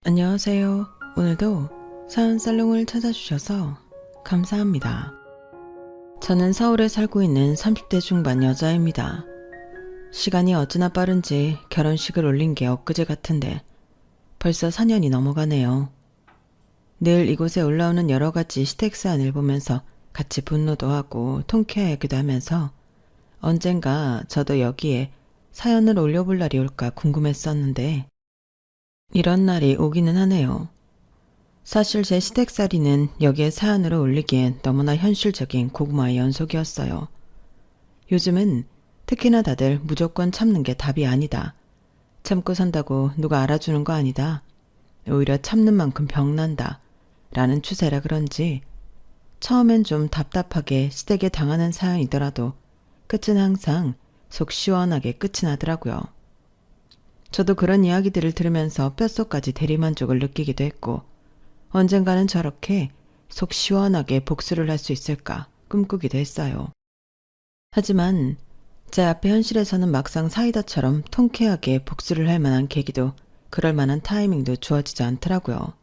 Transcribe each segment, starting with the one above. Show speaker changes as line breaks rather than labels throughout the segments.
안녕하세요. 오늘도 사연 살롱을 찾아주셔서 감사합니다. 저는 서울에 살고 있는 30대 중반 여자입니다. 시간이 어찌나 빠른지 결혼식을 올린 게 엊그제 같은데 벌써 4년이 넘어가네요. 늘 이곳에 올라오는 여러 가지 시댁 사연을 보면서 같이 분노도 하고 통쾌하기도 하면서 언젠가 저도 여기에 사연을 올려볼 날이 올까 궁금했었는데 이런 날이 오기는 하네요. 사실 제 시댁살이는 여기에 사연으로 올리기엔 너무나 현실적인 고구마의 연속이었어요. 요즘은 특히나 다들 무조건 참는 게 답이 아니다. 참고 산다고 누가 알아주는 거 아니다. 오히려 참는 만큼 병난다. 라는 추세라 그런지 처음엔 좀 답답하게 시댁에 당하는 사연이더라도 끝은 항상 속 시원하게 끝이 나더라고요. 저도 그런 이야기들을 들으면서 뼛속까지 대리만족을 느끼기도 했고 언젠가는 저렇게 속 시원하게 복수를 할 수 있을까 꿈꾸기도 했어요. 하지만 제 앞에 현실에서는 막상 사이다처럼 통쾌하게 복수를 할 만한 계기도 그럴 만한 타이밍도 주어지지 않더라고요.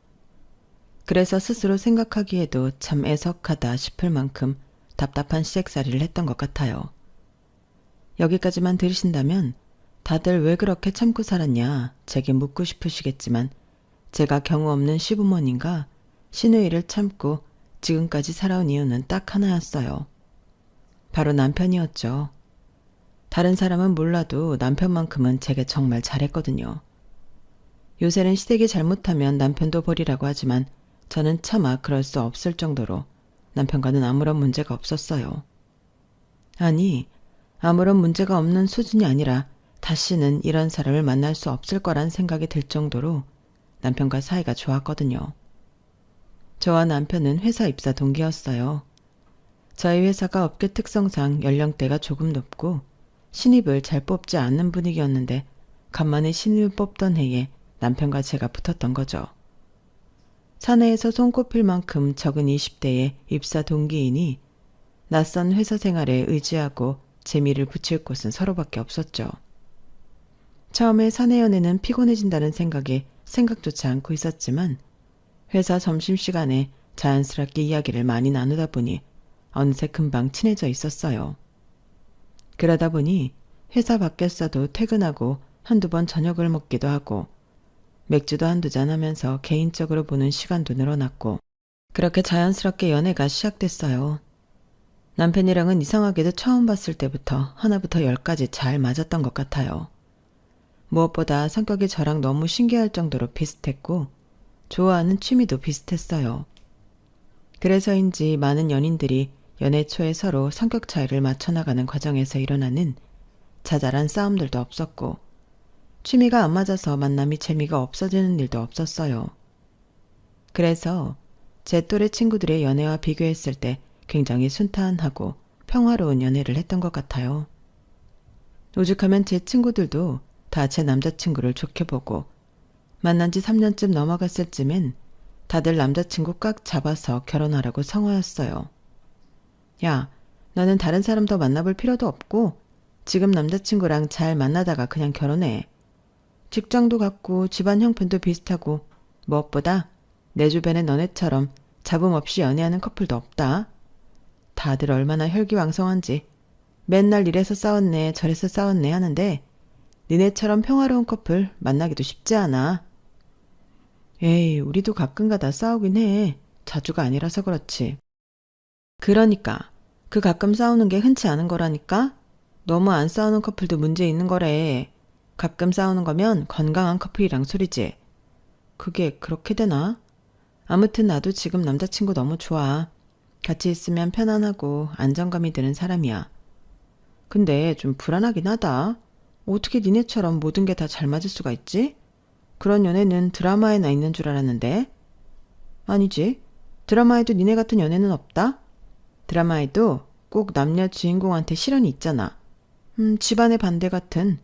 그래서 스스로 생각하기에도 참 애석하다 싶을 만큼 답답한 시댁살이를 했던 것 같아요. 여기까지만 들으신다면 다들 왜 그렇게 참고 살았냐 제게 묻고 싶으시겠지만 제가 경우 없는 시부모님과 시누이를 참고 지금까지 살아온 이유는 딱 하나였어요. 바로 남편이었죠. 다른 사람은 몰라도 남편만큼은 제게 정말 잘했거든요. 요새는 시댁이 잘못하면 남편도 버리라고 하지만 저는 차마 그럴 수 없을 정도로 남편과는 아무런 문제가 없었어요. 아니, 아무런 문제가 없는 수준이 아니라 다시는 이런 사람을 만날 수 없을 거란 생각이 들 정도로 남편과 사이가 좋았거든요. 저와 남편은 회사 입사 동기였어요. 저희 회사가 업계 특성상 연령대가 조금 높고 신입을 잘 뽑지 않는 분위기였는데 간만에 신입을 뽑던 해에 남편과 제가 붙었던 거죠. 사내에서 손꼽힐 만큼 적은 20대의 입사 동기이니 낯선 회사 생활에 의지하고 재미를 붙일 곳은 서로밖에 없었죠. 처음에 사내 연애는 피곤해진다는 생각에 생각조차 않고 있었지만 회사 점심시간에 자연스럽게 이야기를 많이 나누다 보니 어느새 금방 친해져 있었어요. 그러다 보니 회사 밖에서도 퇴근하고 한두 번 저녁을 먹기도 하고 맥주도 한두 잔 하면서 개인적으로 보는 시간도 늘어났고 그렇게 자연스럽게 연애가 시작됐어요. 남편이랑은 이상하게도 처음 봤을 때부터 하나부터 열까지 잘 맞았던 것 같아요. 무엇보다 성격이 저랑 너무 신기할 정도로 비슷했고 좋아하는 취미도 비슷했어요. 그래서인지 많은 연인들이 연애 초에 서로 성격 차이를 맞춰나가는 과정에서 일어나는 자잘한 싸움들도 없었고 취미가 안 맞아서 만남이 재미가 없어지는 일도 없었어요. 그래서 제 또래 친구들의 연애와 비교했을 때 굉장히 순탄하고 평화로운 연애를 했던 것 같아요. 오죽하면 제 친구들도 다 제 남자친구를 좋게 보고 만난 지 3년쯤 넘어갔을 쯤엔 다들 남자친구 꽉 잡아서 결혼하라고 성화였어요. 야, 너는 다른 사람 더 만나볼 필요도 없고 지금 남자친구랑 잘 만나다가 그냥 결혼해. 직장도 같고 집안 형편도 비슷하고 무엇보다 내 주변에 너네처럼 잡음 없이 연애하는 커플도 없다. 다들 얼마나 혈기왕성한지 맨날 이래서 싸웠네 저래서 싸웠네 하는데 니네처럼 평화로운 커플 만나기도 쉽지 않아. 에이, 우리도 가끔가다 싸우긴 해. 자주가 아니라서 그렇지. 그러니까 그 가끔 싸우는 게 흔치 않은 거라니까. 너무 안 싸우는 커플도 문제 있는 거래. 가끔 싸우는 거면 건강한 커플이랑 소리지. 그게 그렇게 되나? 아무튼 나도 지금 남자친구 너무 좋아. 같이 있으면 편안하고 안정감이 드는 사람이야. 근데 좀 불안하긴 하다. 어떻게 니네처럼 모든 게 다 잘 맞을 수가 있지? 그런 연애는 드라마에나 있는 줄 알았는데. 아니지. 드라마에도 니네 같은 연애는 없다. 드라마에도 꼭 남녀 주인공한테 시련이 있잖아. 집안의 반대 같은.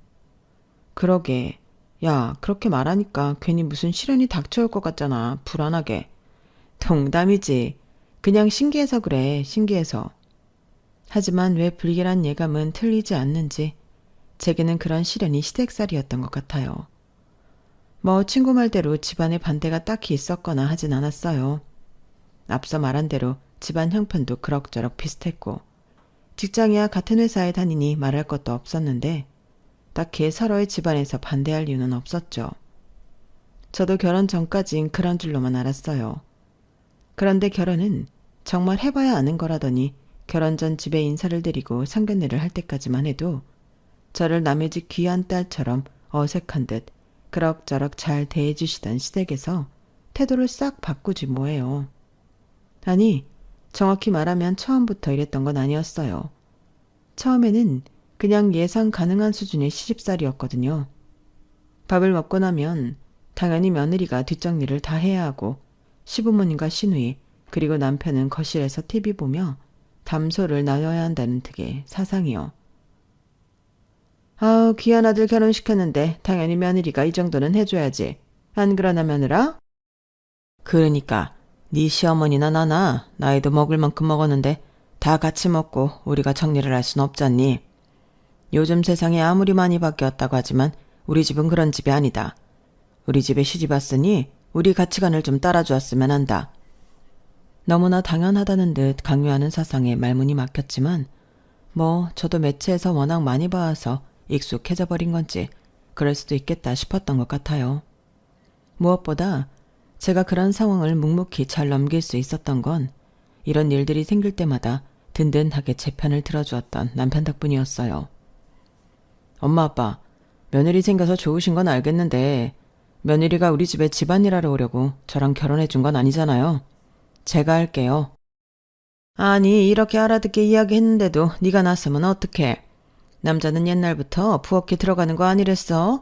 그러게. 야, 그렇게 말하니까 괜히 무슨 시련이 닥쳐올 것 같잖아. 불안하게. 농담이지. 그냥 신기해서 그래. 신기해서. 하지만 왜 불길한 예감은 틀리지 않는지 제게는 그런 시련이 시댁살이었던 것 같아요. 친구 말대로 집안에 반대가 딱히 있었거나 하진 않았어요. 앞서 말한 대로 집안 형편도 그럭저럭 비슷했고 직장이야 같은 회사에 다니니 말할 것도 없었는데 딱히 서로의 집안에서 반대할 이유는 없었죠. 저도 결혼 전까진 그런 줄로만 알았어요. 그런데 결혼은 정말 해봐야 아는 거라더니 결혼 전 집에 인사를 드리고 상견례를 할 때까지만 해도 저를 남의 집 귀한 딸처럼 어색한 듯 그럭저럭 잘 대해주시던 시댁에서 태도를 싹 바꾸지 뭐예요. 아니, 정확히 말하면 처음부터 이랬던 건 아니었어요. 처음에는 그냥 예상 가능한 수준의 시집살이였거든요. 밥을 먹고 나면 당연히 며느리가 뒷정리를 다 해야 하고 시부모님과 시누이 그리고 남편은 거실에서 TV 보며 담소를 나눠야 한다는 득의 사상이요. 아우 귀한 아들 결혼시켰는데 당연히 며느리가 이 정도는 해줘야지. 안 그러나 며느라? 그러니까 네 시어머니나 나나 나이도 먹을 만큼 먹었는데 다 같이 먹고 우리가 정리를 할 순 없잖니. 요즘 세상이 아무리 많이 바뀌었다고 하지만 우리 집은 그런 집이 아니다. 우리 집에 시집 왔으니 우리 가치관을 좀 따라주었으면 한다. 너무나 당연하다는 듯 강요하는 사상에 말문이 막혔지만 저도 매체에서 워낙 많이 봐와서 익숙해져 버린 건지 그럴 수도 있겠다 싶었던 것 같아요. 무엇보다 제가 그런 상황을 묵묵히 잘 넘길 수 있었던 건 이런 일들이 생길 때마다 든든하게 제 편을 들어주었던 남편 덕분이었어요. 엄마 아빠, 며느리 생겨서 좋으신 건 알겠는데 며느리가 우리 집에 집안일 하러 오려고 저랑 결혼해 준 건 아니잖아요. 제가 할게요. 아니 이렇게 알아듣게 이야기했는데도 네가 나서면 어떡해. 남자는 옛날부터 부엌에 들어가는 거 아니랬어?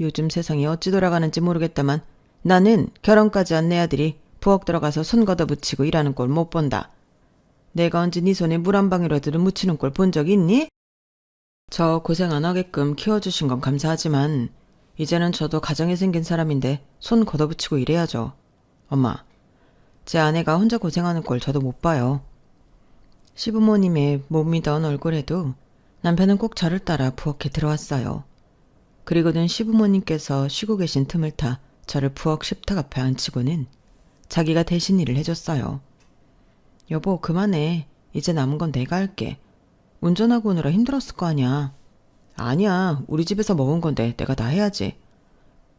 요즘 세상이 어찌 돌아가는지 모르겠다만 나는 결혼까지 한 내 아들이 부엌 들어가서 손 걷어붙이고 일하는 꼴 못 본다. 내가 언제 네 손에 물 한 방울이라도 묻히는 꼴 본 적 있니? 저 고생 안 하게끔 키워주신 건 감사하지만 이제는 저도 가정이 생긴 사람인데 손 걷어붙이고 일해야죠. 엄마, 제 아내가 혼자 고생하는 꼴 저도 못 봐요. 시부모님의 못 믿어온 얼굴에도 남편은 꼭 저를 따라 부엌에 들어왔어요. 그리고는 시부모님께서 쉬고 계신 틈을 타 저를 부엌 식탁 앞에 앉히고는 자기가 대신 일을 해줬어요. 여보 그만해. 이제 남은 건 내가 할게. 운전하고 오느라 힘들었을 거 아니야. 아니야. 우리 집에서 먹은 건데 내가 다 해야지.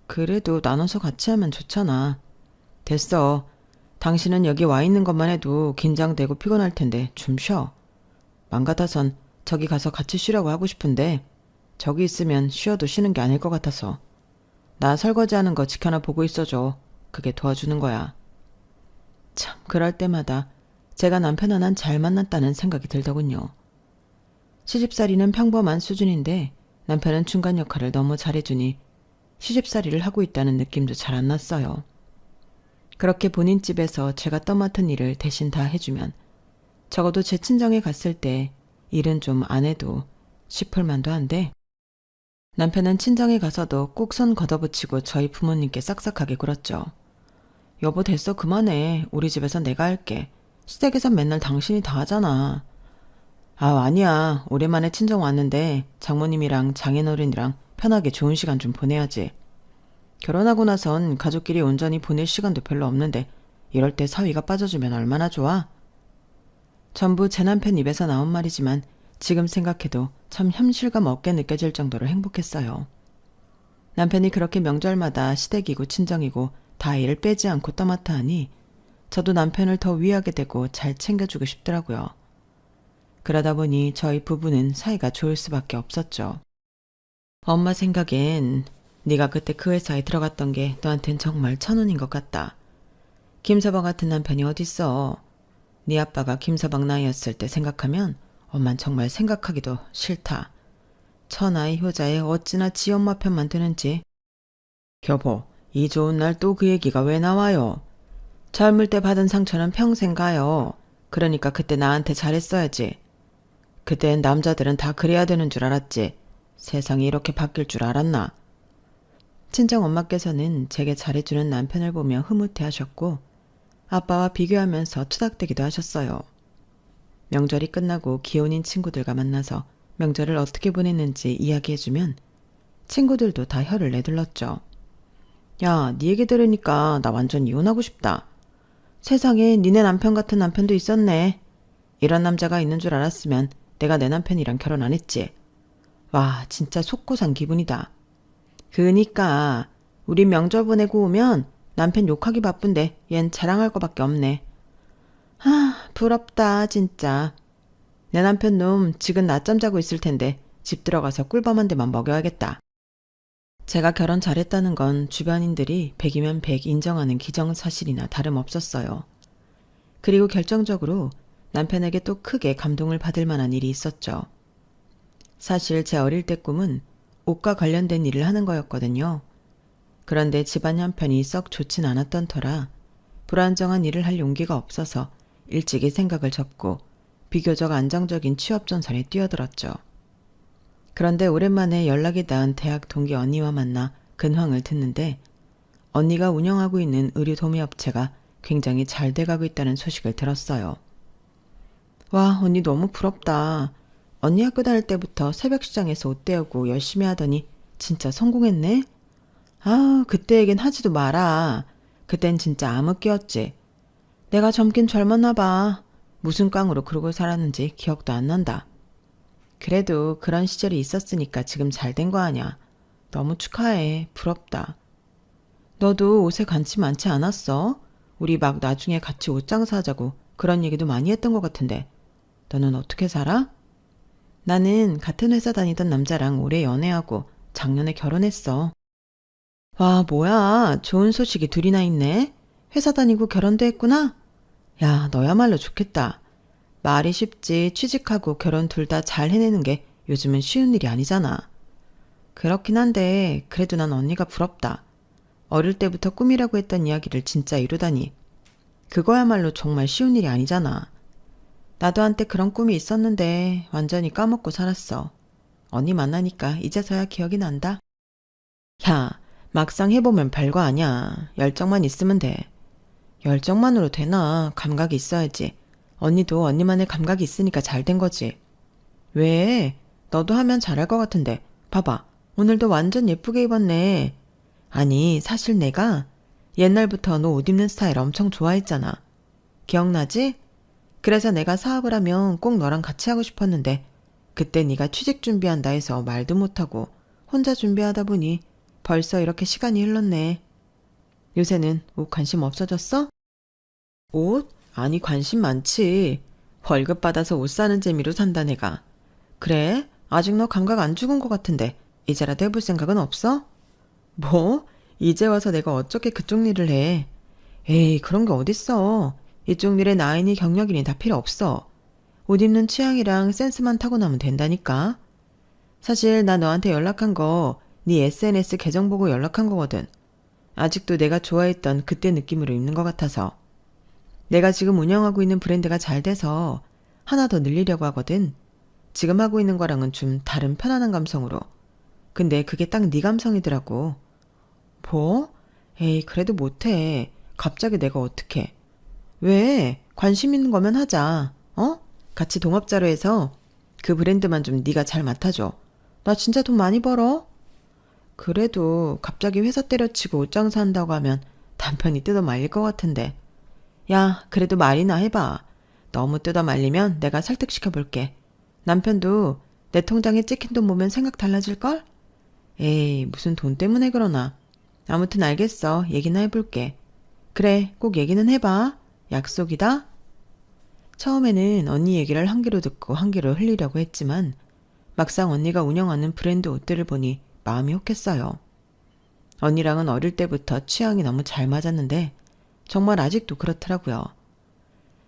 그래도 나눠서 같이 하면 좋잖아. 됐어. 당신은 여기 와 있는 것만 해도 긴장되고 피곤할 텐데 좀 쉬어. 맘 같아선 저기 가서 같이 쉬라고 하고 싶은데 저기 있으면 쉬어도 쉬는 게 아닐 것 같아서. 나 설거지하는 거 지켜나 보고 있어줘. 그게 도와주는 거야. 참 그럴 때마다 제가 남편 하나는 잘 만났다는 생각이 들더군요. 시집살이는 평범한 수준인데 남편은 중간 역할을 너무 잘해주니 시집살이를 하고 있다는 느낌도 잘 안 났어요. 그렇게 본인 집에서 제가 떠맡은 일을 대신 다 해주면 적어도 제 친정에 갔을 때 일은 좀 안 해도 싶을 만도 한데 남편은 친정에 가서도 꼭 손 걷어붙이고 저희 부모님께 싹싹하게 굴었죠. 여보 됐어 그만해. 우리 집에서 내가 할게. 시댁에선 맨날 당신이 다 하잖아. 아 아니야. 오랜만에 친정 왔는데 장모님이랑 장인어른이랑 편하게 좋은 시간 좀 보내야지. 결혼하고 나선 가족끼리 온전히 보낼 시간도 별로 없는데 이럴 때 사위가 빠져주면 얼마나 좋아? 전부 제 남편 입에서 나온 말이지만 지금 생각해도 참 현실감 없게 느껴질 정도로 행복했어요. 남편이 그렇게 명절마다 시댁이고 친정이고 다 일을 빼지 않고 떠맡아 하니 저도 남편을 더 위하게 되고 잘 챙겨주고 싶더라고요. 그러다 보니 저희 부부는 사이가 좋을 수밖에 없었죠. 엄마 생각엔 네가 그때 그 회사에 들어갔던 게 너한텐 정말 천운인 것 같다. 김서방 같은 남편이 어딨어. 네 아빠가 김서방 나이였을 때 생각하면 엄만 정말 생각하기도 싫다. 천하의 효자에 어찌나 지 엄마 편만 드는지. 여보, 이 좋은 날 또 그 얘기가 왜 나와요? 젊을 때 받은 상처는 평생 가요. 그러니까 그때 나한테 잘했어야지. 그땐 남자들은 다 그래야 되는 줄 알았지. 세상이 이렇게 바뀔 줄 알았나? 친정 엄마께서는 제게 잘해주는 남편을 보며 흐뭇해하셨고 아빠와 비교하면서 투닥대기도 하셨어요. 명절이 끝나고 기혼인 친구들과 만나서 명절을 어떻게 보냈는지 이야기해주면 친구들도 다 혀를 내둘렀죠. 야, 네 얘기 들으니까 나 완전 이혼하고 싶다. 세상에 니네 남편 같은 남편도 있었네. 이런 남자가 있는 줄 알았으면 내가 내 남편이랑 결혼 안 했지. 와, 진짜 속고 산 기분이다. 그니까 우리 명절 보내고 오면 남편 욕하기 바쁜데 얜 자랑할 거밖에 없네. 부럽다 진짜. 내 남편 놈 지금 낮잠 자고 있을 텐데 집 들어가서 꿀밤 한 대만 먹여야겠다. 제가 결혼 잘했다는 건 주변인들이 100이면 100 인정하는 기정사실이나 다름없었어요. 그리고 결정적으로 남편에게 또 크게 감동을 받을 만한 일이 있었죠. 사실 제 어릴 때 꿈은 옷과 관련된 일을 하는 거였거든요. 그런데 집안 형편이 썩 좋진 않았던 터라 불안정한 일을 할 용기가 없어서 일찍이 생각을 접고 비교적 안정적인 취업 전선에 뛰어들었죠. 그런데 오랜만에 연락이 닿은 대학 동기 언니와 만나 근황을 듣는데 언니가 운영하고 있는 의류 도매업체가 굉장히 잘 돼가고 있다는 소식을 들었어요. 와, 언니 너무 부럽다. 언니 학교 다닐 때부터 새벽 시장에서 옷 대우고 열심히 하더니 진짜 성공했네? 아, 그때 얘긴 하지도 마라. 그땐 진짜 암흑기였지. 내가 젊긴 젊었나 봐. 무슨 깡으로 그러고 살았는지 기억도 안 난다. 그래도 그런 시절이 있었으니까 지금 잘 된 거 아냐. 너무 축하해. 부럽다. 너도 옷에 관심 많지 않았어? 우리 막 나중에 같이 옷 장사하자고 그런 얘기도 많이 했던 것 같은데. 너는 어떻게 살아? 나는 같은 회사 다니던 남자랑 오래 연애하고 작년에 결혼했어. 와, 뭐야. 좋은 소식이 둘이나 있네. 회사 다니고 결혼도 했구나? 야, 너야말로 좋겠다. 말이 쉽지 취직하고 결혼 둘 다 잘 해내는 게 요즘은 쉬운 일이 아니잖아. 그렇긴 한데 그래도 난 언니가 부럽다. 어릴 때부터 꿈이라고 했던 이야기를 진짜 이루다니. 그거야말로 정말 쉬운 일이 아니잖아. 나도 한때 그런 꿈이 있었는데 완전히 까먹고 살았어. 언니 만나니까 이제서야 기억이 난다. 야, 막상 해보면 별거 아니야. 열정만 있으면 돼. 열정만으로 되나? 감각이 있어야지. 언니도 언니만의 감각이 있으니까 잘 된 거지. 왜? 너도 하면 잘할 것 같은데. 봐봐. 오늘도 완전 예쁘게 입었네. 아니, 사실 내가 옛날부터 너 옷 입는 스타일 엄청 좋아했잖아. 기억나지? 그래서 내가 사업을 하면 꼭 너랑 같이 하고 싶었는데 그때 네가 취직 준비한다 해서 말도 못하고 혼자 준비하다 보니 벌써 이렇게 시간이 흘렀네. 요새는 옷 관심 없어졌어? 옷? 아니 관심 많지. 월급 받아서 옷 사는 재미로 산다 내가. 그래? 아직 너 감각 안 죽은 것 같은데 이제라도 해볼 생각은 없어? 뭐? 이제 와서 내가 어떻게 그쪽 일을 해. 에이 그런 게 어딨어. 이쪽 일에 나이니 경력이니 다 필요 없어. 옷 입는 취향이랑 센스만 타고나면 된다니까. 사실 나 너한테 연락한 거 네 SNS 계정 보고 연락한 거거든. 아직도 내가 좋아했던 그때 느낌으로 입는 것 같아서. 내가 지금 운영하고 있는 브랜드가 잘 돼서 하나 더 늘리려고 하거든. 지금 하고 있는 거랑은 좀 다른 편안한 감성으로. 근데 그게 딱 네 감성이더라고. 뭐? 에이 그래도 못해. 갑자기 내가 어떡해. 왜? 관심 있는 거면 하자. 어? 같이 동업자로 해서 그 브랜드만 좀 네가 잘 맡아줘. 나 진짜 돈 많이 벌어. 그래도 갑자기 회사 때려치고 옷 장사한다고 하면 남편이 뜯어 말릴 것 같은데. 야, 그래도 말이나 해봐. 너무 뜯어 말리면 내가 설득시켜 볼게. 남편도 내 통장에 찍힌 돈 보면 생각 달라질걸? 에이, 무슨 돈 때문에 그러나. 아무튼 알겠어. 얘기나 해볼게. 그래, 꼭 얘기는 해봐. 약속이다. 처음에는 언니 얘기를 한 귀로 듣고 한 귀로 흘리려고 했지만 막상 언니가 운영하는 브랜드 옷들을 보니 마음이 혹했어요. 언니랑은 어릴 때부터 취향이 너무 잘 맞았는데 정말 아직도 그렇더라고요.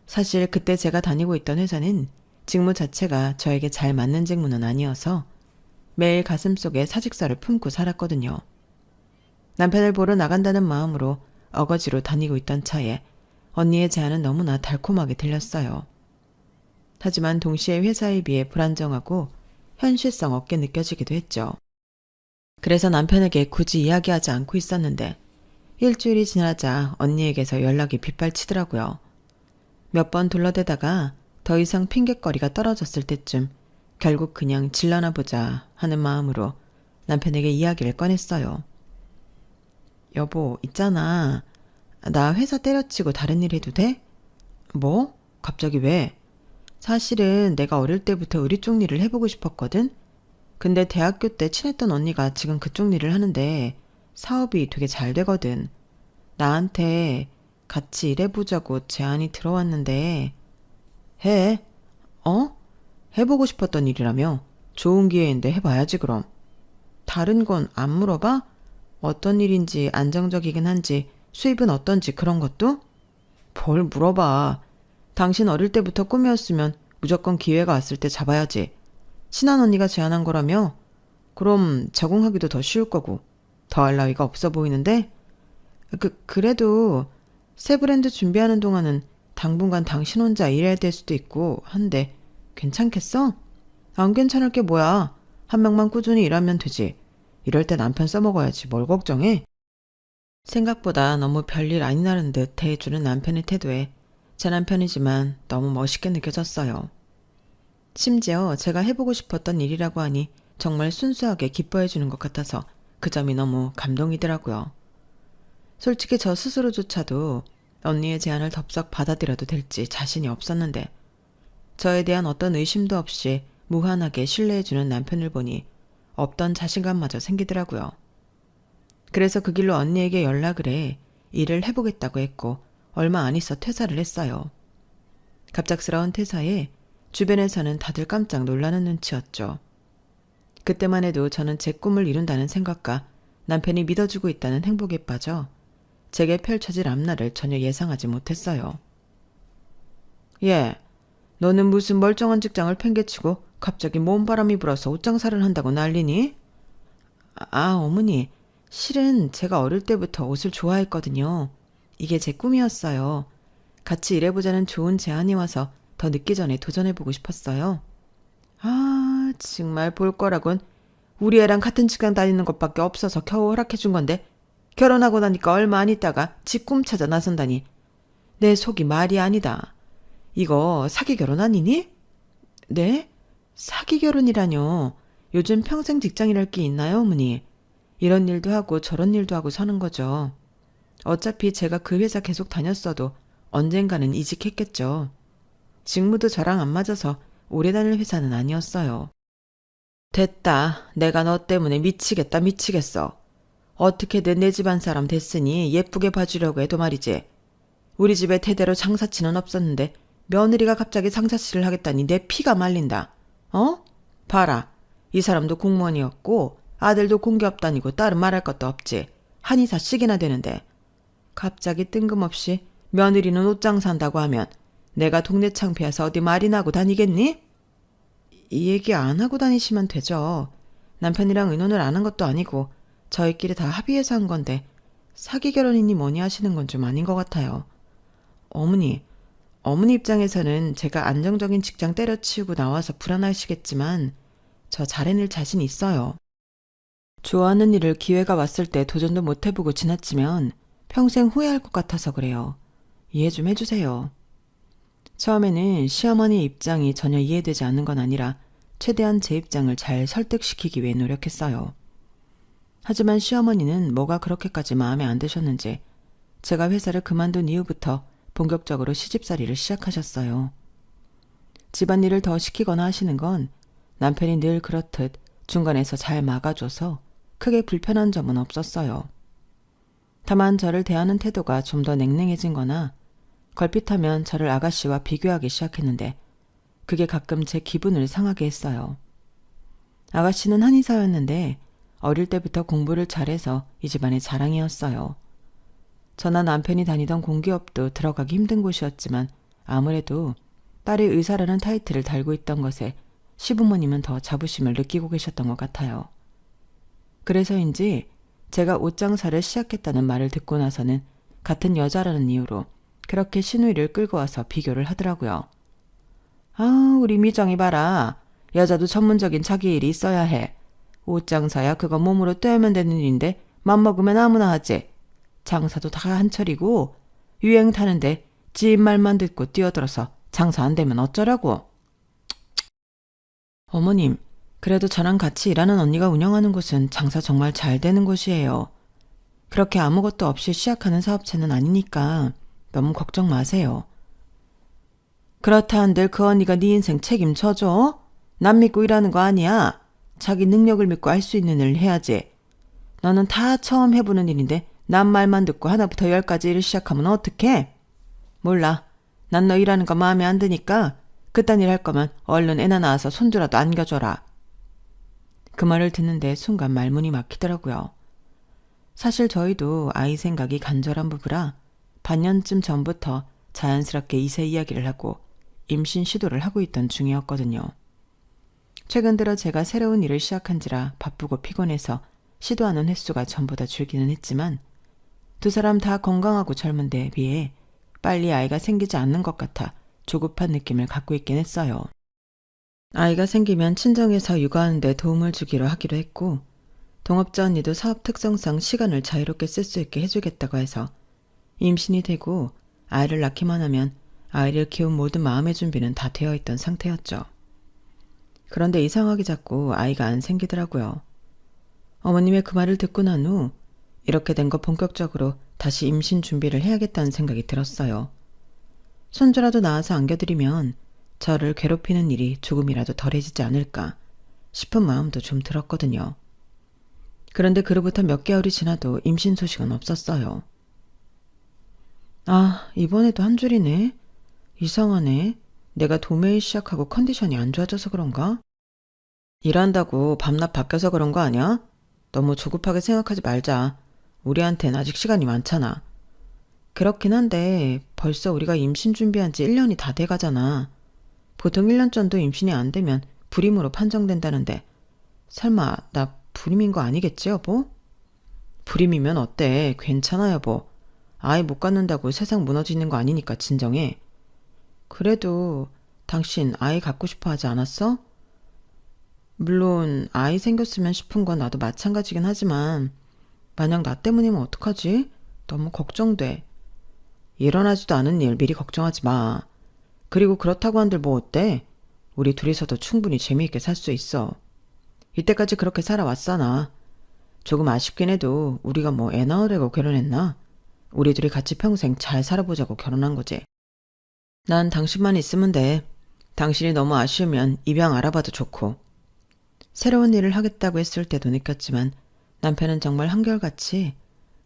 사실 그때 제가 다니고 있던 회사는 직무 자체가 저에게 잘 맞는 직무는 아니어서 매일 가슴속에 사직서를 품고 살았거든요. 남편을 보러 나간다는 마음으로 어거지로 다니고 있던 차에 언니의 제안은 너무나 달콤하게 들렸어요. 하지만 동시에 회사에 비해 불안정하고 현실성 없게 느껴지기도 했죠. 그래서 남편에게 굳이 이야기하지 않고 있었는데 일주일이 지나자 언니에게서 연락이 빗발치더라고요. 몇 번 둘러대다가 더 이상 핑곗거리가 떨어졌을 때쯤 결국 그냥 질러나 보자 하는 마음으로 남편에게 이야기를 꺼냈어요. 여보, 있잖아. 나 회사 때려치고 다른 일 해도 돼? 뭐? 갑자기 왜? 사실은 내가 어릴 때부터 의리 쪽 일을 해보고 싶었거든? 근데 대학교 때 친했던 언니가 지금 그쪽 일을 하는데 사업이 되게 잘 되거든. 나한테 같이 일해보자고 제안이 들어왔는데 해? 어? 해보고 싶었던 일이라며? 좋은 기회인데 해봐야지 그럼. 다른 건 안 물어봐? 어떤 일인지 안정적이긴 한지 수입은 어떤지 그런 것도? 뭘 물어봐. 당신 어릴 때부터 꿈이었으면 무조건 기회가 왔을 때 잡아야지. 친한 언니가 제안한 거라며? 그럼 적응하기도 더 쉬울 거고 더 할 나위가 없어 보이는데? 그래도 새 브랜드 준비하는 동안은 당분간 당신 혼자 일해야 될 수도 있고 한데 괜찮겠어? 안 괜찮을 게 뭐야. 한 명만 꾸준히 일하면 되지. 이럴 때 남편 써먹어야지 뭘 걱정해. 생각보다 너무 별일 아니라는 듯 대해주는 남편의 태도에 제 남편이지만 너무 멋있게 느껴졌어요. 심지어 제가 해보고 싶었던 일이라고 하니 정말 순수하게 기뻐해주는 것 같아서 그 점이 너무 감동이더라고요. 솔직히 저 스스로조차도 언니의 제안을 덥석 받아들여도 될지 자신이 없었는데 저에 대한 어떤 의심도 없이 무한하게 신뢰해주는 남편을 보니 없던 자신감마저 생기더라고요. 그래서 그 길로 언니에게 연락을 해 일을 해보겠다고 했고 얼마 안 있어 퇴사를 했어요. 갑작스러운 퇴사에 주변에서는 다들 깜짝 놀라는 눈치였죠. 그때만 해도 저는 제 꿈을 이룬다는 생각과 남편이 믿어주고 있다는 행복에 빠져 제게 펼쳐질 앞날을 전혀 예상하지 못했어요. 예, 너는 무슨 멀쩡한 직장을 팽개치고 갑자기 몸바람이 불어서 옷장사를 한다고 난리니? 어머니, 실은 제가 어릴 때부터 옷을 좋아했거든요. 이게 제 꿈이었어요. 같이 일해보자는 좋은 제안이 와서 더 늦기 전에 도전해보고 싶었어요. 정말 볼 거라곤. 우리 애랑 같은 직장 다니는 것밖에 없어서 겨우 허락해준 건데 결혼하고 나니까 얼마 안 있다가 지 꿈 찾아 나선다니. 내 속이 말이 아니다. 이거 사기 결혼 아니니? 네? 사기 결혼이라뇨. 요즘 평생 직장이랄 게 있나요, 어머니? 이런 일도 하고 저런 일도 하고 사는 거죠. 어차피 제가 그 회사 계속 다녔어도 언젠가는 이직했겠죠. 직무도 저랑 안 맞아서 오래 다닐 회사는 아니었어요. 됐다. 내가 너 때문에 미치겠다 미치겠어. 어떻게든 내 집안 사람 됐으니 예쁘게 봐주려고 해도 말이지. 우리 집에 대대로 장사치는 없었는데 며느리가 갑자기 장사치를 하겠다니 내 피가 말린다. 어? 봐라. 이 사람도 공무원이었고 아들도 공기업 다니고 딸은 말할 것도 없지. 한의사씩이나 되는데 갑자기 뜬금없이 며느리는 옷장 산다고 하면 내가 동네 창피해서 어디 말이나 하고 다니겠니? 이 얘기 안 하고 다니시면 되죠. 남편이랑 의논을 안 한 것도 아니고 저희끼리 다 합의해서 한 건데 사기 결혼이니 뭐니 하시는 건 좀 아닌 것 같아요. 어머니 입장에서는 제가 안정적인 직장 때려치우고 나와서 불안하시겠지만 저 잘해낼 자신 있어요. 좋아하는 일을 기회가 왔을 때 도전도 못 해보고 지나치면 평생 후회할 것 같아서 그래요. 이해 좀 해주세요. 처음에는 시어머니의 입장이 전혀 이해되지 않는 건 아니라 최대한 제 입장을 잘 설득시키기 위해 노력했어요. 하지만 시어머니는 뭐가 그렇게까지 마음에 안 드셨는지 제가 회사를 그만둔 이후부터 본격적으로 시집살이를 시작하셨어요. 집안일을 더 시키거나 하시는 건 남편이 늘 그렇듯 중간에서 잘 막아줘서 크게 불편한 점은 없었어요. 다만 저를 대하는 태도가 좀 더 냉랭해진 거나 걸핏하면 저를 아가씨와 비교하기 시작했는데 그게 가끔 제 기분을 상하게 했어요. 아가씨는 한의사였는데 어릴 때부터 공부를 잘해서 이 집안의 자랑이었어요. 저나 남편이 다니던 공기업도 들어가기 힘든 곳이었지만 아무래도 딸이 의사라는 타이틀을 달고 있던 것에 시부모님은 더 자부심을 느끼고 계셨던 것 같아요. 그래서인지 제가 옷장사를 시작했다는 말을 듣고 나서는 같은 여자라는 이유로 그렇게 시누이를 끌고 와서 비교를 하더라고요. 우리 미정이 봐라. 여자도 전문적인 자기 일이 있어야 해. 옷장사야 그거 몸으로 떼면 되는 일인데 맘먹으면 아무나 하지. 장사도 다 한철이고 유행 타는데 지 말만 듣고 뛰어들어서 장사 안 되면 어쩌라고. 어머님, 그래도 저랑 같이 일하는 언니가 운영하는 곳은 장사 정말 잘 되는 곳이에요. 그렇게 아무것도 없이 시작하는 사업체는 아니니까 너무 걱정 마세요. 그렇다 한들 그 언니가 네 인생 책임져줘? 남 믿고 일하는 거 아니야. 자기 능력을 믿고 할 수 있는 일을 해야지. 너는 다 처음 해보는 일인데 남 말만 듣고 하나부터 열까지 일을 시작하면 어떡해? 몰라. 난 너 일하는 거 마음에 안 드니까 그딴 일 할 거면 얼른 애나 낳아서 손주라도 안겨줘라. 그 말을 듣는데 순간 말문이 막히더라고요. 사실 저희도 아이 생각이 간절한 부부라 반년쯤 전부터 자연스럽게 이세 이야기를 하고 임신 시도를 하고 있던 중이었거든요. 최근 들어 제가 새로운 일을 시작한지라 바쁘고 피곤해서 시도하는 횟수가 전보다 줄기는 했지만 두 사람 다 건강하고 젊은 데에 비해 빨리 아이가 생기지 않는 것 같아 조급한 느낌을 갖고 있긴 했어요. 아이가 생기면 친정에서 육아하는 데 도움을 주기로 하기로 했고 동업자 언니도 사업 특성상 시간을 자유롭게 쓸 수 있게 해주겠다고 해서 임신이 되고 아이를 낳기만 하면 아이를 키운 모든 마음의 준비는 다 되어 있던 상태였죠. 그런데 이상하게 자꾸 아이가 안 생기더라고요. 어머님의 그 말을 듣고 난 후 이렇게 된 거 본격적으로 다시 임신 준비를 해야겠다는 생각이 들었어요. 손주라도 낳아서 안겨드리면 저를 괴롭히는 일이 조금이라도 덜해지지 않을까 싶은 마음도 좀 들었거든요. 그런데 그로부터 몇 개월이 지나도 임신 소식은 없었어요. 아, 이번에도 한 줄이네. 이상하네. 내가 도매일 시작하고 컨디션이 안 좋아져서 그런가? 일한다고 밤낮 바뀌어서 그런 거 아니야? 너무 조급하게 생각하지 말자. 우리한텐 아직 시간이 많잖아. 그렇긴 한데 벌써 우리가 임신 준비한 지 1년이 다 돼가잖아. 보통 1년 전도 임신이 안 되면 불임으로 판정된다는데 설마 나 불임인 거 아니겠지 여보? 불임이면 어때? 괜찮아 여보. 아이 못 갖는다고 세상 무너지는 거 아니니까 진정해. 그래도 당신 아이 갖고 싶어 하지 않았어? 물론 아이 생겼으면 싶은 건 나도 마찬가지긴 하지만 만약 나 때문이면 어떡하지? 너무 걱정돼. 일어나지도 않은 일 미리 걱정하지 마. 그리고 그렇다고 한들 뭐 어때? 우리 둘이서도 충분히 재미있게 살 수 있어. 이때까지 그렇게 살아왔잖아. 조금 아쉽긴 해도 우리가 뭐 애 낳으려고 결혼했나? 우리 둘이 같이 평생 잘 살아보자고 결혼한 거지. 난 당신만 있으면 돼. 당신이 너무 아쉬우면 입양 알아봐도 좋고. 새로운 일을 하겠다고 했을 때도 느꼈지만 남편은 정말 한결같이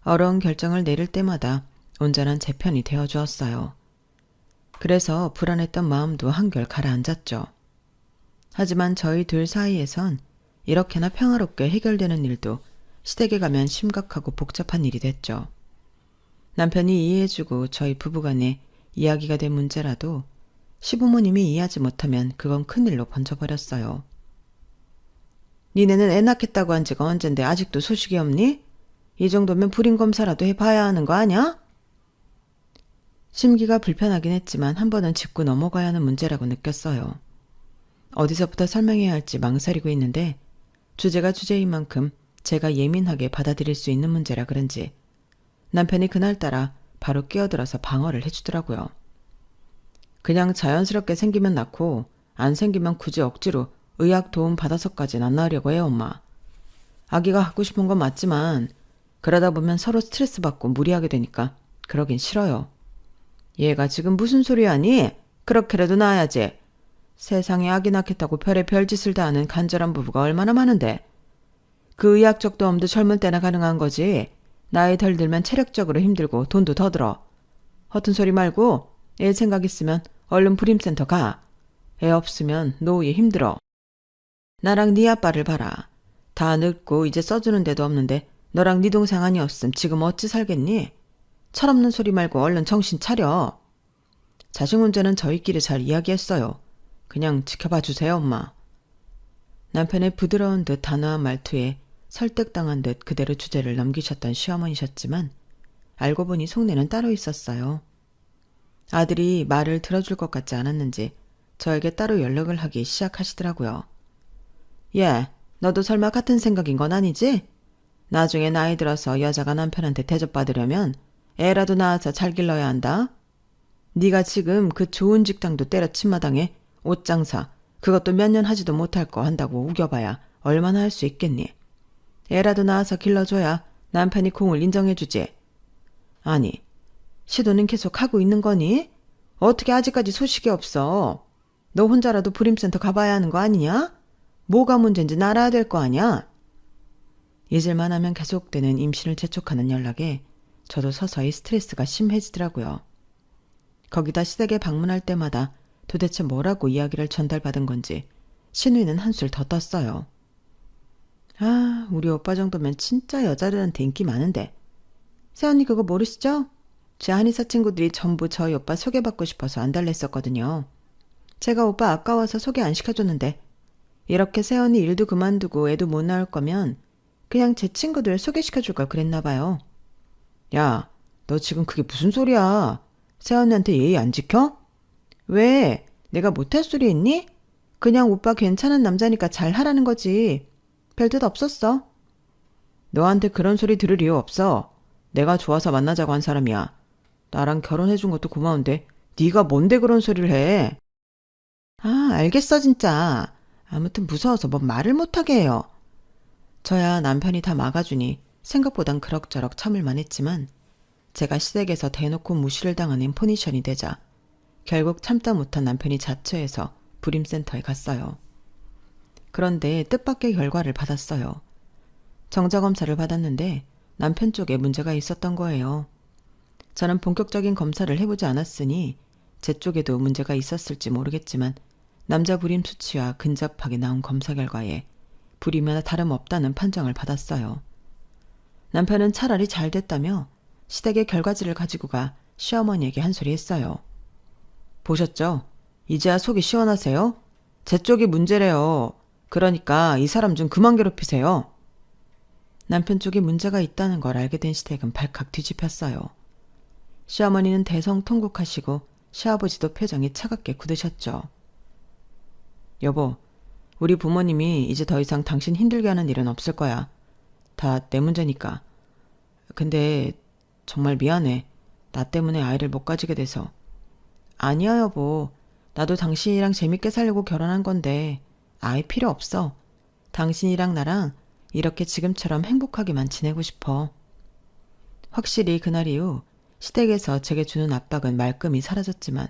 어려운 결정을 내릴 때마다 온전한 제 편이 되어주었어요. 그래서 불안했던 마음도 한결 가라앉았죠. 하지만 저희 둘 사이에선 이렇게나 평화롭게 해결되는 일도 시댁에 가면 심각하고 복잡한 일이 됐죠. 남편이 이해해주고 저희 부부간에 이야기가 된 문제라도 시부모님이 이해하지 못하면 그건 큰일로 번져버렸어요. 니네는 애 낳겠다고 한 지가 언젠데 아직도 소식이 없니? 이 정도면 불임검사라도 해봐야 하는 거 아냐? 심기가 불편하긴 했지만 한 번은 짚고 넘어가야 하는 문제라고 느꼈어요. 어디서부터 설명해야 할지 망설이고 있는데 주제가 주제인 만큼 제가 예민하게 받아들일 수 있는 문제라 그런지 남편이 그날따라 바로 끼어들어서 방어를 해주더라고요. 그냥 자연스럽게 생기면 낳고 안 생기면 굳이 억지로 의학 도움 받아서까지는 안 낳으려고 해요, 엄마. 아기가 갖고 싶은 건 맞지만 그러다 보면 서로 스트레스 받고 무리하게 되니까 그러긴 싫어요. 얘가 지금 무슨 소리 하니? 그렇게라도 낳아야지. 세상에 아기 낳겠다고 별의 별짓을 다 하는 간절한 부부가 얼마나 많은데. 그 의학적 도움도 젊은 때나 가능한 거지. 나이 덜 들면 체력적으로 힘들고 돈도 더 들어. 허튼 소리 말고 애 생각 있으면 얼른 불임센터 가. 애 없으면 노후에 힘들어. 나랑 네 아빠를 봐라. 다 늙고 이제 써주는 데도 없는데 너랑 네 동생 아니었음 지금 어찌 살겠니? 철없는 소리 말고 얼른 정신 차려. 자식 문제는 저희끼리 잘 이야기했어요. 그냥 지켜봐 주세요, 엄마. 남편의 부드러운 듯 단호한 말투에 설득당한 듯 그대로 주제를 넘기셨던 시어머니셨지만 알고 보니 속내는 따로 있었어요. 아들이 말을 들어줄 것 같지 않았는지 저에게 따로 연락을 하기 시작하시더라고요. 예, 너도 설마 같은 생각인 건 아니지? 나중에 나이 들어서 여자가 남편한테 대접받으려면 애라도 낳아서 잘 길러야 한다. 네가 지금 그 좋은 직장도 때려친 마당에 옷 장사 그것도 몇 년 하지도 못할 거 한다고 우겨봐야 얼마나 할 수 있겠니? 애라도 낳아서 길러줘야 남편이 공을 인정해주지. 아니, 시도는 계속 하고 있는 거니? 어떻게 아직까지 소식이 없어? 너 혼자라도 불임센터 가봐야 하는 거 아니냐? 뭐가 문제인지 알아야 될 거 아니야? 잊을만 하면 계속되는 임신을 재촉하는 연락에 저도 서서히 스트레스가 심해지더라고요. 거기다 시댁에 방문할 때마다 도대체 뭐라고 이야기를 전달받은 건지 신우이는 한술 더 떴어요. 아, 우리 오빠 정도면 진짜 여자들한테 인기 많은데. 새언니 그거 모르시죠? 제 한의사 친구들이 전부 저희 오빠 소개받고 싶어서 안달냈었거든요. 제가 오빠 아까워서 소개 안 시켜줬는데 이렇게 새언니 일도 그만두고 애도 못 낳을 거면 그냥 제 친구들 소개시켜줄 걸 그랬나 봐요. 야, 너 지금 그게 무슨 소리야? 새언니한테 예의 안 지켜? 왜? 내가 못할 소리 했니? 그냥 오빠 괜찮은 남자니까 잘하라는 거지. 별뜻 없었어. 너한테 그런 소리 들을 이유 없어. 내가 좋아서 만나자고 한 사람이야. 나랑 결혼해준 것도 고마운데 네가 뭔데 그런 소리를 해. 아, 알겠어 진짜. 아무튼 무서워서 뭔 말을 못하게 해요. 저야 남편이 다 막아주니 생각보단 그럭저럭 참을만 했지만 제가 시댁에서 대놓고 무시를 당하는 포지션이 되자 결국 참다 못한 남편이 자처해서 불임센터에 갔어요. 그런데 뜻밖의 결과를 받았어요. 정자검사를 받았는데 남편 쪽에 문제가 있었던 거예요. 저는 본격적인 검사를 해보지 않았으니 제 쪽에도 문제가 있었을지 모르겠지만 남자 불임 수치와 근접하게 나온 검사 결과에 불임이나 다름없다는 판정을 받았어요. 남편은 차라리 잘 됐다며 시댁의 결과지를 가지고 가 시어머니에게 한 소리 했어요. 보셨죠? 이제야 속이 시원하세요? 제 쪽이 문제래요. 그러니까 이 사람 좀 그만 괴롭히세요. 남편 쪽에 문제가 있다는 걸 알게 된 시댁은 발칵 뒤집혔어요. 시어머니는 대성통곡하시고 시아버지도 표정이 차갑게 굳으셨죠. 여보, 우리 부모님이 이제 더 이상 당신 힘들게 하는 일은 없을 거야. 다 내 문제니까. 근데 정말 미안해. 나 때문에 아이를 못 가지게 돼서. 아니야 여보. 나도 당신이랑 재밌게 살려고 결혼한 건데 아이 필요 없어. 당신이랑 나랑 이렇게 지금처럼 행복하게만 지내고 싶어. 확실히 그날 이후 시댁에서 제게 주는 압박은 말끔히 사라졌지만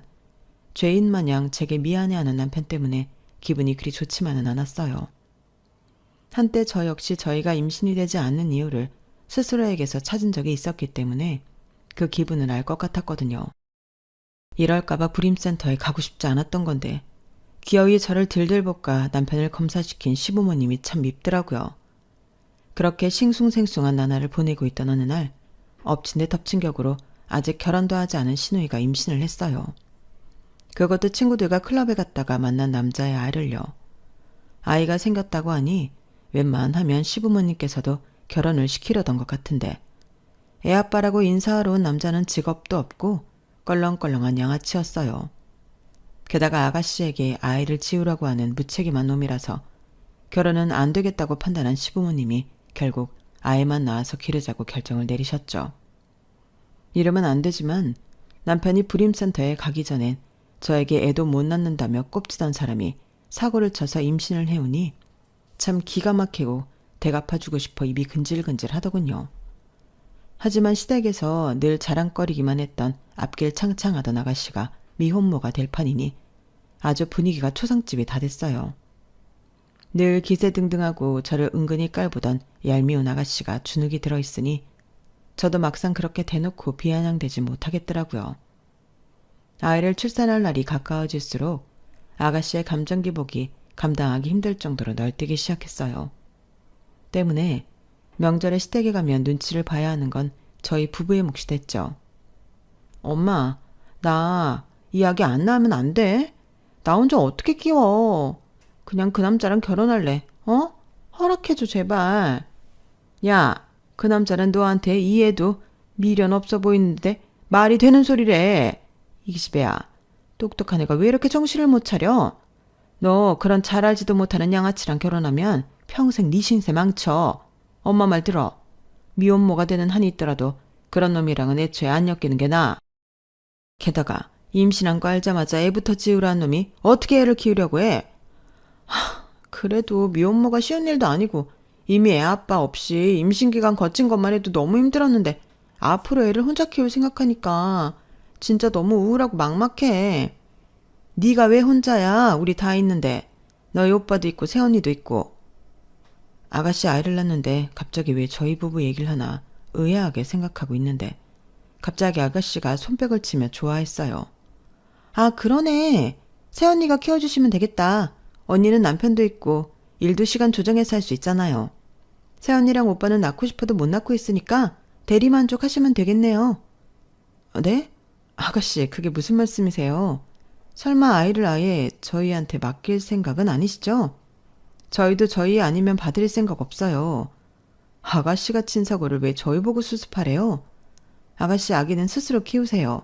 죄인 마냥 제게 미안해하는 남편 때문에 기분이 그리 좋지만은 않았어요. 한때 저 역시 저희가 임신이 되지 않는 이유를 스스로에게서 찾은 적이 있었기 때문에 그 기분을 알 것 같았거든요. 이럴까봐 불임센터에 가고 싶지 않았던 건데 기어이 저를 들들 볶아 남편을 검사시킨 시부모님이 참 밉더라고요. 그렇게 싱숭생숭한 나날을 보내고 있던 어느 날 엎친 데 덮친 격으로 아직 결혼도 하지 않은 시누이가 임신을 했어요. 그것도 친구들과 클럽에 갔다가 만난 남자의 아이를요. 아이가 생겼다고 하니 웬만하면 시부모님께서도 결혼을 시키려던 것 같은데 애아빠라고 인사하러 온 남자는 직업도 없고 껄렁껄렁한 양아치였어요. 게다가 아가씨에게 아이를 지우라고 하는 무책임한 놈이라서 결혼은 안 되겠다고 판단한 시부모님이 결국 아이만 낳아서 기르자고 결정을 내리셨죠. 이러면 안 되지만 남편이 불임센터에 가기 전엔 저에게 애도 못 낳는다며 꼽지던 사람이 사고를 쳐서 임신을 해오니 참 기가 막히고 대갚아주고 싶어 입이 근질근질 하더군요. 하지만 시댁에서 늘 자랑거리기만 했던 앞길 창창하던 아가씨가 미혼모가 될 판이니 아주 분위기가 초상집이 다 됐어요. 늘 기세등등하고 저를 은근히 깔보던 얄미운 아가씨가 주눅이 들어있으니 저도 막상 그렇게 대놓고 비아냥대지 못하겠더라고요. 아이를 출산할 날이 가까워질수록 아가씨의 감정 기복이 감당하기 힘들 정도로 널뛰기 시작했어요. 때문에 명절에 시댁에 가면 눈치를 봐야 하는 건 저희 부부의 몫이 됐죠. 엄마, 나 이 아기 안 낳으면 안 돼? 나 혼자 어떻게 키워? 그냥 그 남자랑 결혼할래. 어? 허락해줘 제발. 야, 그 남자는 너한테 이 애도 미련 없어 보이는데 말이 되는 소리래. 이 기집애야, 똑똑한 애가 왜 이렇게 정신을 못 차려? 너 그런 잘 알지도 못하는 양아치랑 결혼하면 평생 네 신세 망쳐. 엄마 말 들어. 미혼모가 되는 한이 있더라도 그런 놈이랑은 애초에 안 엮이는 게 나아. 게다가 임신한 거 알자마자 애부터 지우라는 놈이 어떻게 애를 키우려고 해? 그래도 미혼모가 쉬운 일도 아니고 이미 애 아빠 없이 임신기간 거친 것만 해도 너무 힘들었는데 앞으로 애를 혼자 키울 생각하니까 진짜 너무 우울하고 막막해. 네가 왜 혼자야? 우리 다 있는데. 너희 오빠도 있고 새언니도 있고. 아가씨 아이를 낳는데 갑자기 왜 저희 부부 얘기를 하나 의아하게 생각하고 있는데 갑자기 아가씨가 손뼉을 치며 좋아했어요. 아, 그러네. 새언니가 키워주시면 되겠다. 언니는 남편도 있고 일도 시간 조정해서 할 수 있잖아요. 새언니랑 오빠는 낳고 싶어도 못 낳고 있으니까 대리만족하시면 되겠네요. 네? 아가씨, 그게 무슨 말씀이세요? 설마 아이를 아예 저희한테 맡길 생각은 아니시죠? 저희도 저희 아니면 받을 생각 없어요. 아가씨가 친 사고를 왜 저희 보고 수습하래요? 아가씨 아기는 스스로 키우세요.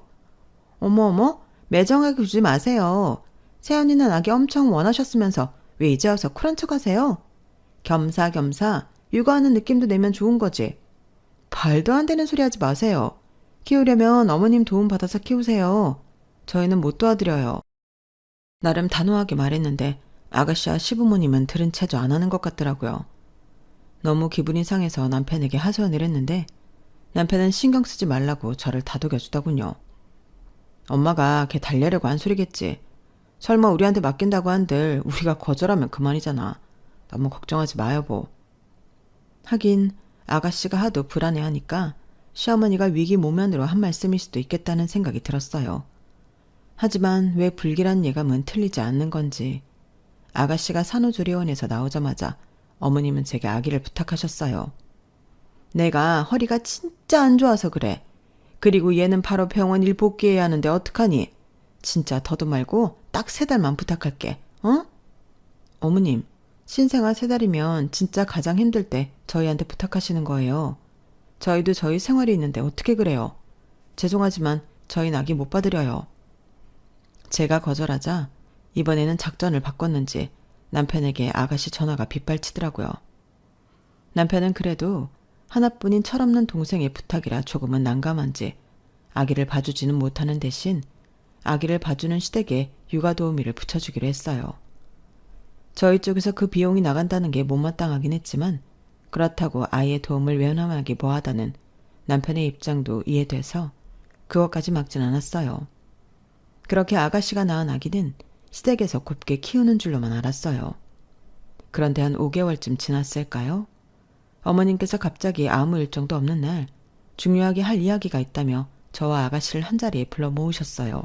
어머, 매정하게 굴지 마세요. 새언니는 아기 엄청 원하셨으면서 왜 이제 와서 쿨한 척 하세요? 겸사겸사 육아하는 느낌도 내면 좋은 거지. 말도 안 되는 소리 하지 마세요. 키우려면 어머님 도움 받아서 키우세요. 저희는 못 도와드려요. 나름 단호하게 말했는데 아가씨와 시부모님은 들은 채도 안 하는 것 같더라고요. 너무 기분이 상해서 남편에게 하소연을 했는데 남편은 신경 쓰지 말라고 저를 다독여주더군요. 엄마가 걔 달래려고 한 소리겠지. 설마 우리한테 맡긴다고 한들 우리가 거절하면 그만이잖아. 너무 걱정하지 마 여보. 하긴 아가씨가 하도 불안해하니까 시어머니가 위기 모면으로 한 말씀일 수도 있겠다는 생각이 들었어요. 하지만 왜 불길한 예감은 틀리지 않는 건지 아가씨가 산후조리원에서 나오자마자 어머님은 제게 아기를 부탁하셨어요. 내가 허리가 진짜 안 좋아서 그래. 그리고 얘는 바로 병원 일 복귀해야 하는데 어떡하니? 진짜 더도 말고 딱 3달만 부탁할게. 어? 어머님, 신생아 3달이면 진짜 가장 힘들 때 저희한테 부탁하시는 거예요. 저희도 저희 생활이 있는데 어떻게 그래요? 죄송하지만 저희 아기 못 받으려요. 제가 거절하자 이번에는 작전을 바꿨는지 남편에게 아가씨 전화가 빗발치더라고요. 남편은 그래도 하나뿐인 철없는 동생의 부탁이라 조금은 난감한지 아기를 봐주지는 못하는 대신 아기를 봐주는 시댁에 육아도우미를 붙여주기로 했어요. 저희 쪽에서 그 비용이 나간다는 게 못마땅하긴 했지만 그렇다고 아이의 도움을 외람하기 뭐하다는 남편의 입장도 이해돼서 그것까지 막진 않았어요. 그렇게 아가씨가 낳은 아기는 시댁에서 곱게 키우는 줄로만 알았어요. 그런데 한 5개월쯤 지났을까요? 어머님께서 갑자기 아무 일정도 없는 날 중요하게 할 이야기가 있다며 저와 아가씨를 한자리에 불러 모으셨어요.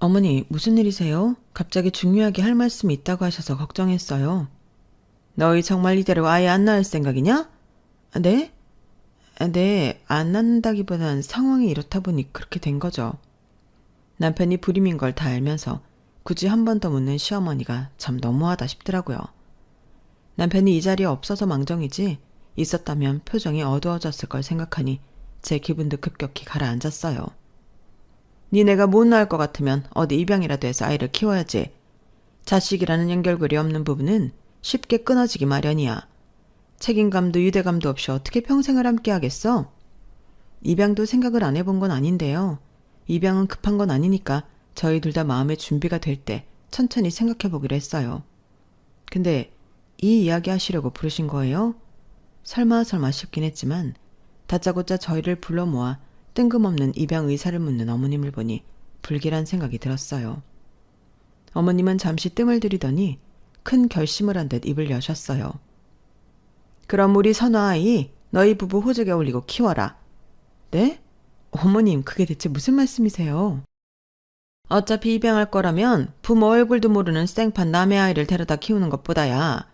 어머니, 무슨 일이세요? 갑자기 중요하게 할 말씀이 있다고 하셔서 걱정했어요. 너희 정말 이대로 아예 안 낳을 생각이냐? 네? 네, 안 낳는다기보단 상황이 이렇다 보니 그렇게 된 거죠. 남편이 불임인 걸 다 알면서 굳이 한 번 더 묻는 시어머니가 참 너무하다 싶더라고요. 남편이 이 자리에 없어서 망정이지 있었다면 표정이 어두워졌을 걸 생각하니 제 기분도 급격히 가라앉았어요. 니네가 못 낳을 것 같으면 어디 입양이라도 해서 아이를 키워야지. 자식이라는 연결고리 없는 부부는 쉽게 끊어지기 마련이야. 책임감도 유대감도 없이 어떻게 평생을 함께 하겠어? 입양도 생각을 안 해본 건 아닌데요. 입양은 급한 건 아니니까 저희 둘 다 마음의 준비가 될 때 천천히 생각해 보기로 했어요. 근데 이 이야기 하시려고 부르신 거예요? 설마 싶긴 했지만 다짜고짜 저희를 불러 모아 뜬금없는 입양 의사를 묻는 어머님을 보니 불길한 생각이 들었어요. 어머님은 잠시 뜸을 들이더니 큰 결심을 한 듯 입을 여셨어요. 그럼 우리 선아아이 너희 부부 호적에 올리고 키워라. 네? 어머님, 그게 대체 무슨 말씀이세요? 어차피 입양할 거라면 부모 얼굴도 모르는 생판 남의 아이를 데려다 키우는 것보다야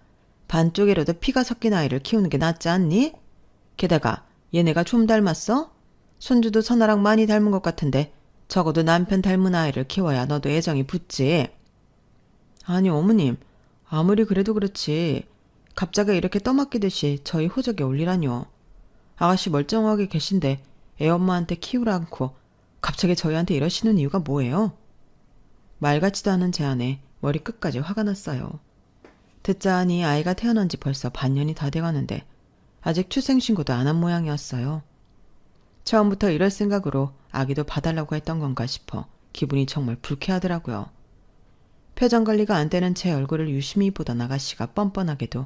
반쪽이라도 피가 섞인 아이를 키우는 게 낫지 않니? 게다가 얘네가 좀 닮았어? 손주도 선아랑 많이 닮은 것 같은데 적어도 남편 닮은 아이를 키워야 너도 애정이 붙지. 아니 어머님, 아무리 그래도 그렇지 갑자기 이렇게 떠맡기듯이 저희 호적에 올리라뇨. 아가씨 멀쩡하게 계신데 애엄마한테 키우라 않고 갑자기 저희한테 이러시는 이유가 뭐예요? 말 같지도 않은 제안에 머리 끝까지 화가 났어요. 듣자 하니 아이가 태어난 지 벌써 반년이 다 돼가는데 아직 출생신고도 안 한 모양이었어요. 처음부터 이럴 생각으로 아기도 봐달라고 했던 건가 싶어 기분이 정말 불쾌하더라고요. 표정 관리가 안 되는 제 얼굴을 유심히 보던 아가씨가 뻔뻔하게도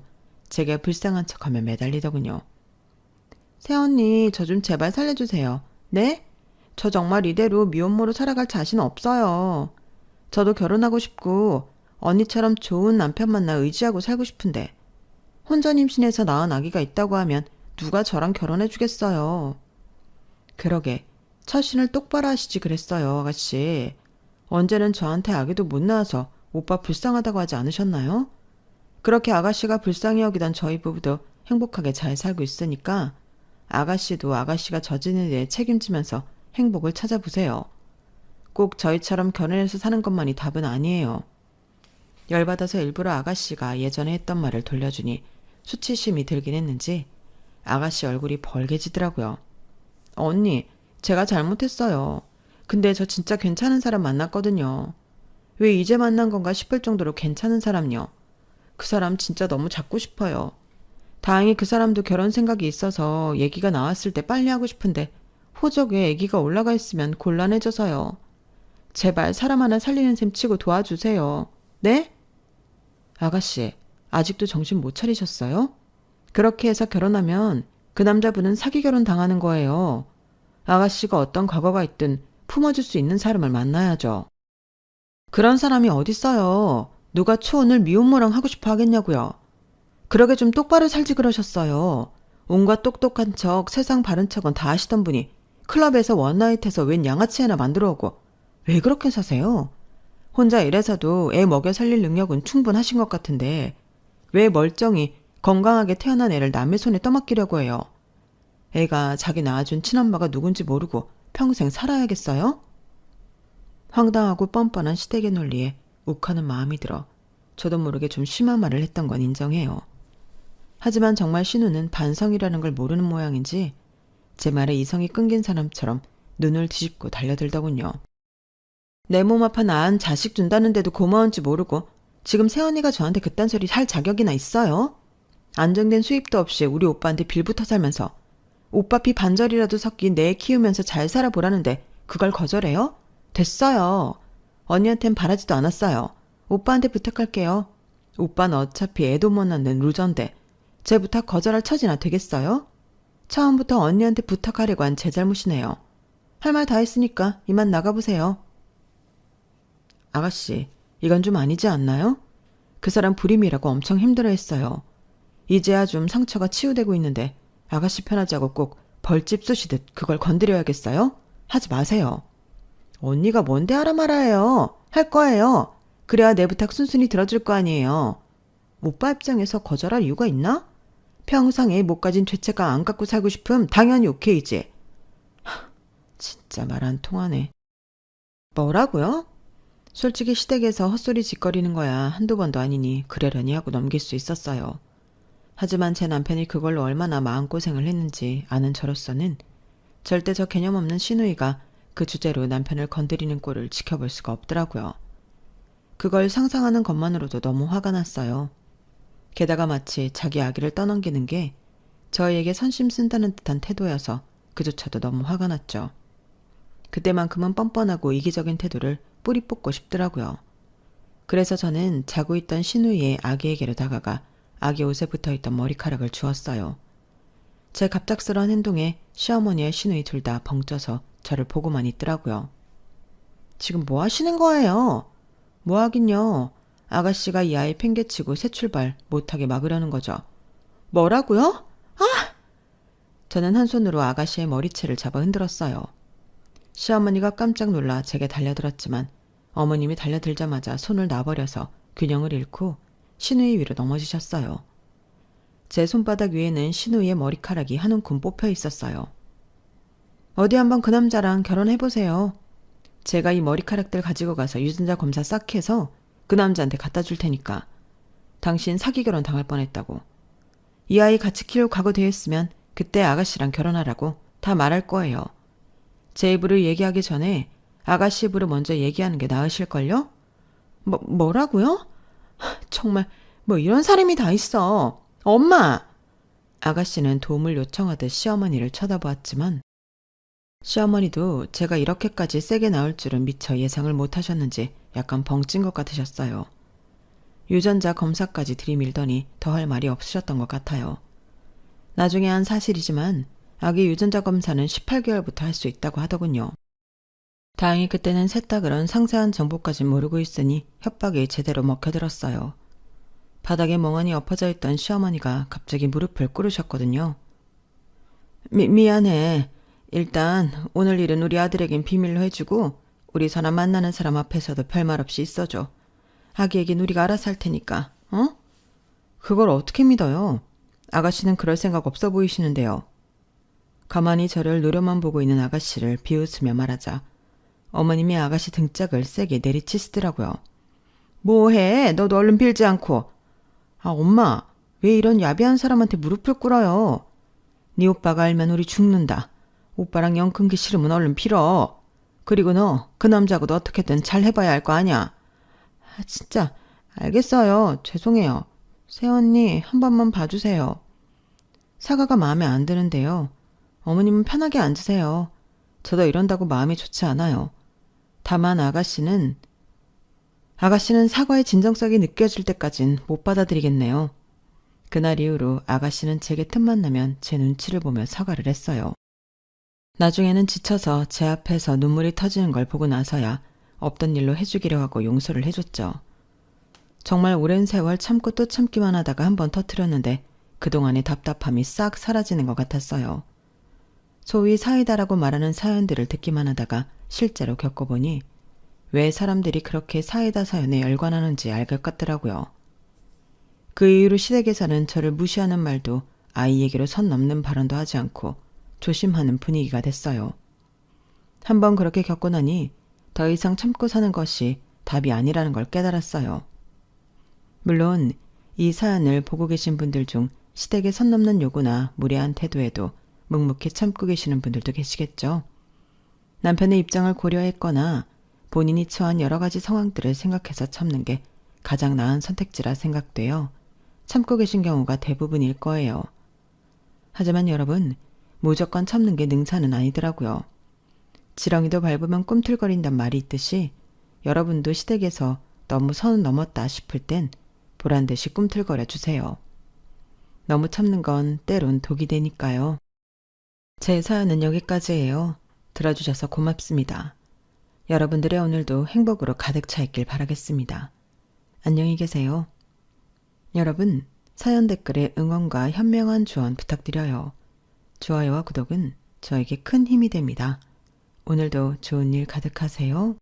제게 불쌍한 척하며 매달리더군요. 새언니, 저 좀 제발 살려주세요. 네? 저 정말 이대로 미혼모로 살아갈 자신 없어요. 저도 결혼하고 싶고 언니처럼 좋은 남편 만나 의지하고 살고 싶은데 혼전 임신해서 낳은 아기가 있다고 하면 누가 저랑 결혼해 주겠어요. 그러게 처신을 똑바로 하시지 그랬어요, 아가씨. 언제는 저한테 아기도 못 낳아서 오빠 불쌍하다고 하지 않으셨나요? 그렇게 아가씨가 불쌍히 여기던 저희 부부도 행복하게 잘 살고 있으니까 아가씨도 아가씨가 젖은 일에 책임지면서 행복을 찾아보세요. 꼭 저희처럼 결혼해서 사는 것만이 답은 아니에요. 열받아서 일부러 아가씨가 예전에 했던 말을 돌려주니 수치심이 들긴 했는지 아가씨 얼굴이 벌개지더라고요. 언니, 제가 잘못했어요. 근데 저 진짜 괜찮은 사람 만났거든요. 왜 이제 만난 건가 싶을 정도로 괜찮은 사람요. 그 사람 진짜 너무 잡고 싶어요. 다행히 그 사람도 결혼 생각이 있어서 얘기가 나왔을 때 빨리 하고 싶은데 호적에 아기가 올라가 있으면 곤란해져서요. 제발 사람 하나 살리는 셈 치고 도와주세요. 네? 아가씨, 아직도 정신 못 차리셨어요? 그렇게 해서 결혼하면 그 남자분은 사기 결혼 당하는 거예요. 아가씨가 어떤 과거가 있든 품어줄 수 있는 사람을 만나야죠. 그런 사람이 어딨어요. 누가 초혼을 미혼모랑 하고 싶어 하겠냐고요. 그러게 좀 똑바로 살지 그러셨어요. 온갖 똑똑한 척, 세상 바른 척은 다 하시던 분이 클럽에서 원나잇해서 웬 양아치 하나 만들어 오고 왜 그렇게 사세요? 혼자 일해서도 애 먹여 살릴 능력은 충분하신 것 같은데 왜 멀쩡히 건강하게 태어난 애를 남의 손에 떠맡기려고 해요? 애가 자기 낳아준 친엄마가 누군지 모르고 평생 살아야겠어요? 황당하고 뻔뻔한 시댁의 논리에 욱하는 마음이 들어 저도 모르게 좀 심한 말을 했던 건 인정해요. 하지만 정말 신우는 반성이라는 걸 모르는 모양인지 제 말에 이성이 끊긴 사람처럼 눈을 뒤집고 달려들더군요. 내 몸 아파 낳은 자식 준다는데도 고마운지 모르고 지금 새언니가 저한테 그딴 소리 할 자격이나 있어요? 안정된 수입도 없이 우리 오빠한테 빌붙어 살면서 오빠 피 반절이라도 섞인 내 키우면서 잘 살아보라는데 그걸 거절해요? 됐어요. 언니한텐 바라지도 않았어요. 오빠한테 부탁할게요. 오빠는 어차피 애도 못 낳는 루저인데 제 부탁 거절할 처지나 되겠어요? 처음부터 언니한테 부탁하려고 한 제 잘못이네요. 할 말 다 했으니까 이만 나가보세요. 아가씨, 이건 좀 아니지 않나요? 그 사람 불임이라고 엄청 힘들어했어요. 이제야 좀 상처가 치유되고 있는데 아가씨 편하자고 꼭 벌집 쑤시듯 그걸 건드려야겠어요? 하지 마세요. 언니가 뭔데 하라 말아요. 할 거예요. 그래야 내 부탁 순순히 들어줄 거 아니에요. 오빠 입장에서 거절할 이유가 있나? 평생 애 못 가진 죄책감 안 갖고 살고 싶음 당연히 오케이지. 진짜 말 안 통하네. 뭐라고요? 솔직히 시댁에서 헛소리 짓거리는 거야 한두 번도 아니니 그러려니 하고 넘길 수 있었어요. 하지만 제 남편이 그걸로 얼마나 마음고생을 했는지 아는 저로서는 절대 저 개념 없는 시누이가 그 주제로 남편을 건드리는 꼴을 지켜볼 수가 없더라고요. 그걸 상상하는 것만으로도 너무 화가 났어요. 게다가 마치 자기 아기를 떠넘기는 게 저희에게 선심 쓴다는 듯한 태도여서 그조차도 너무 화가 났죠. 그때만큼은 뻔뻔하고 이기적인 태도를 뿌리 뽑고 싶더라고요. 그래서 저는 자고 있던 시누이의 아기에게로 다가가 아기 옷에 붙어있던 머리카락을 주었어요. 제 갑작스러운 행동에 시어머니와 시누이 둘 다 벙쪄서 저를 보고만 있더라고요. 지금 뭐 하시는 거예요? 뭐 하긴요. 아가씨가 이 아이 팽개치고 새 출발 못하게 막으려는 거죠. 뭐라고요? 아! 저는 한 손으로 아가씨의 머리채를 잡아 흔들었어요. 시어머니가 깜짝 놀라 제게 달려들었지만 어머님이 달려들자마자 손을 놔버려서 균형을 잃고 시누이 위로 넘어지셨어요. 제 손바닥 위에는 시누이의 머리카락이 한 움큼 뽑혀 있었어요. 어디 한번 그 남자랑 결혼해보세요. 제가 이 머리카락들 가지고 가서 유전자 검사 싹 해서 그 남자한테 갖다 줄 테니까. 당신 사기 결혼 당할 뻔했다고. 이 아이 같이 키울 각오 되어 있으면 그때 아가씨랑 결혼하라고 다 말할 거예요. 제 입으로 얘기하기 전에 아가씨 입으로 먼저 얘기하는 게 나으실걸요? 뭐라고요? 정말 뭐 이런 사람이 다 있어. 엄마! 아가씨는 도움을 요청하듯 시어머니를 쳐다보았지만 시어머니도 제가 이렇게까지 세게 나올 줄은 미처 예상을 못하셨는지 약간 벙찐 것 같으셨어요. 유전자 검사까지 들이밀더니 더 할 말이 없으셨던 것 같아요. 나중에 한 사실이지만 아기 유전자 검사는 18개월부터 할 수 있다고 하더군요. 다행히 그때는 셋 다 그런 상세한 정보까지 모르고 있으니 협박이 제대로 먹혀들었어요. 바닥에 멍하니 엎어져 있던 시어머니가 갑자기 무릎을 꿇으셨거든요. 미안해. 일단 오늘 일은 우리 아들에겐 비밀로 해주고 우리 사람 만나는 사람 앞에서도 별말 없이 있어줘. 아기에겐 우리가 알아서 할 테니까. 어? 그걸 어떻게 믿어요? 아가씨는 그럴 생각 없어 보이시는데요. 가만히 저를 노려만 보고 있는 아가씨를 비웃으며 말하자 어머님이 아가씨 등짝을 세게 내리치시더라고요. 뭐해? 너도 얼른 빌지 않고. 아, 엄마, 왜 이런 야비한 사람한테 무릎을 꿇어요? 네 오빠가 알면 우리 죽는다. 오빠랑 영 끊기 싫으면 얼른 빌어. 그리고 너, 그 남자하고도 어떻게든 잘 해봐야 할 거 아니야. 아, 진짜. 알겠어요. 죄송해요. 새언니, 한 번만 봐주세요. 사과가 마음에 안 드는데요. 어머님은 편하게 앉으세요. 저도 이런다고 마음이 좋지 않아요. 다만 아가씨는 사과의 진정성이 느껴질 때까진 못 받아들이겠네요. 그날 이후로 아가씨는 제게 틈만 나면 제 눈치를 보며 사과를 했어요. 나중에는 지쳐서 제 앞에서 눈물이 터지는 걸 보고 나서야 없던 일로 해주기로 하고 용서를 해줬죠. 정말 오랜 세월 참고 또 참기만 하다가 한번 터뜨렸는데 그동안의 답답함이 싹 사라지는 것 같았어요. 소위 사이다라고 말하는 사연들을 듣기만 하다가 실제로 겪어보니 왜 사람들이 그렇게 사이다 사연에 열광하는지 알 것 같더라고요. 그 이후로 시댁에서는 저를 무시하는 말도 아이에게로 선 넘는 발언도 하지 않고 조심하는 분위기가 됐어요. 한번 그렇게 겪고 나니 더 이상 참고 사는 것이 답이 아니라는 걸 깨달았어요. 물론 이 사연을 보고 계신 분들 중 시댁에 선 넘는 요구나 무례한 태도에도 묵묵히 참고 계시는 분들도 계시겠죠. 남편의 입장을 고려했거나 본인이 처한 여러 가지 상황들을 생각해서 참는 게 가장 나은 선택지라 생각돼요. 참고 계신 경우가 대부분일 거예요. 하지만 여러분, 무조건 참는 게 능사는 아니더라고요. 지렁이도 밟으면 꿈틀거린단 말이 있듯이 여러분도 시댁에서 너무 선을 넘었다 싶을 땐 보란듯이 꿈틀거려 주세요. 너무 참는 건 때론 독이 되니까요. 제 사연은 여기까지예요. 들어주셔서 고맙습니다. 여러분들의 오늘도 행복으로 가득 차 있길 바라겠습니다. 안녕히 계세요. 여러분, 사연 댓글에 응원과 현명한 조언 부탁드려요. 좋아요와 구독은 저에게 큰 힘이 됩니다. 오늘도 좋은 일 가득하세요.